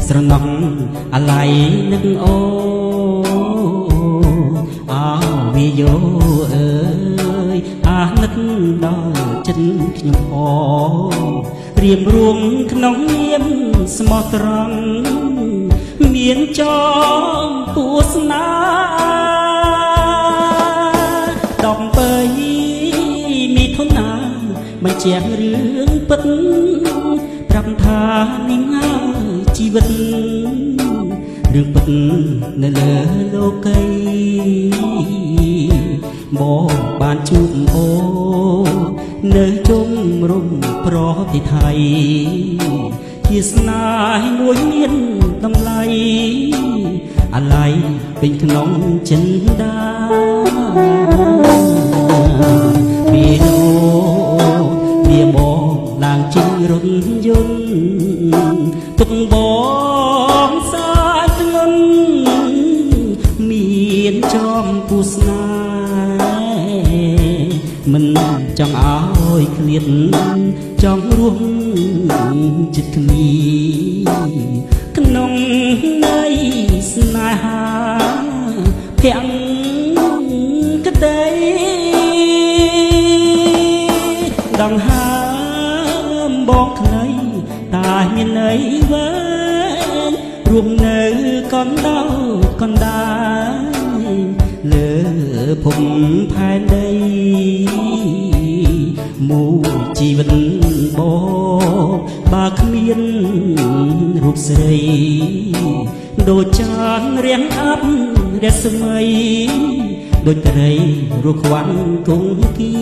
ស្រណោះអាឡ័យនឹងអូអោវាយោអើយអានឹកដល់ចិត្តខ្ញុំអរៀបរួមក្នុងនាមស្មោះត្រង់មានចំពោះស្នា18មិថុនាបញ្ជាក់រឿងពិតប្រាប់ថានេះហើយជីវិតរឿងពិតនៅលើលោកីមកបានជួបអូនៅជុំរុំប្រទេសថៃជាស្នេហ៍មួយមានតម្លៃអាឡ័យពេញក្នុងចិន្តាពីអូវាមកឡើងជិះរថយន្តទុកបងសាយធ្ងន់មានចំពោះស្នេហ៍មិនចង់ឲ្យឃ្លាតចង់រួមចិត្តគ្នាក្នុងនៃស្នេហាភ័ក្រក្តីដង្ហើមបងខ្លីតែមានន័យវែងរួមនៅកណ្ដោកណ្ដាលលើភពផែនដីមួយជីវិតបងបើគ្មានរូបស្រីដូចចានរៀងអាប់រស្មីដូចត្រីរស់ខ្វាន់គង់គី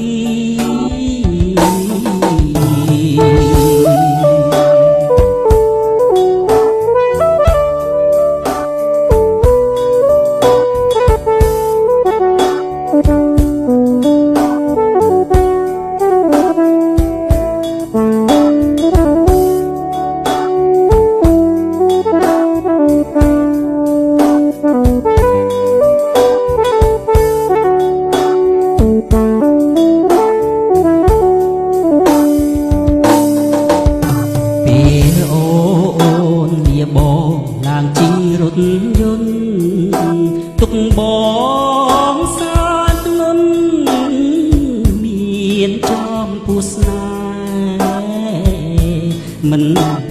យន្តទុកបងសាធ្ងន់មានចំពោះស្នេហ៍មិន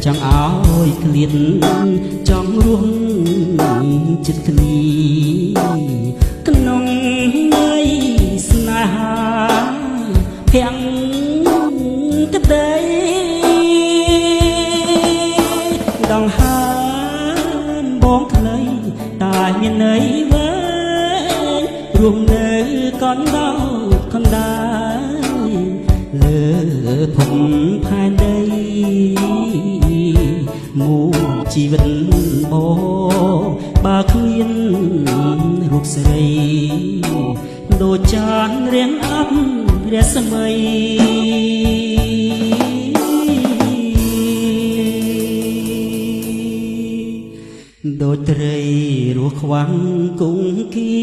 ចង់ឲ្យឃ្លាតចង់រួមចិត្តគ្នាក្នុងនៃស្នេហាភ័ក្រក្តីដង្ហើមបងខ្លីតែមានន័យវែងរួមនៅកណ្ដោកណ្ដាលលើភពផែនដីមួយជីវិតបងបើគ្មានរូបស្រីដូចចានរៀងអាប់រស្មីដូចត្រីរស់ខ្វាន់គង់គី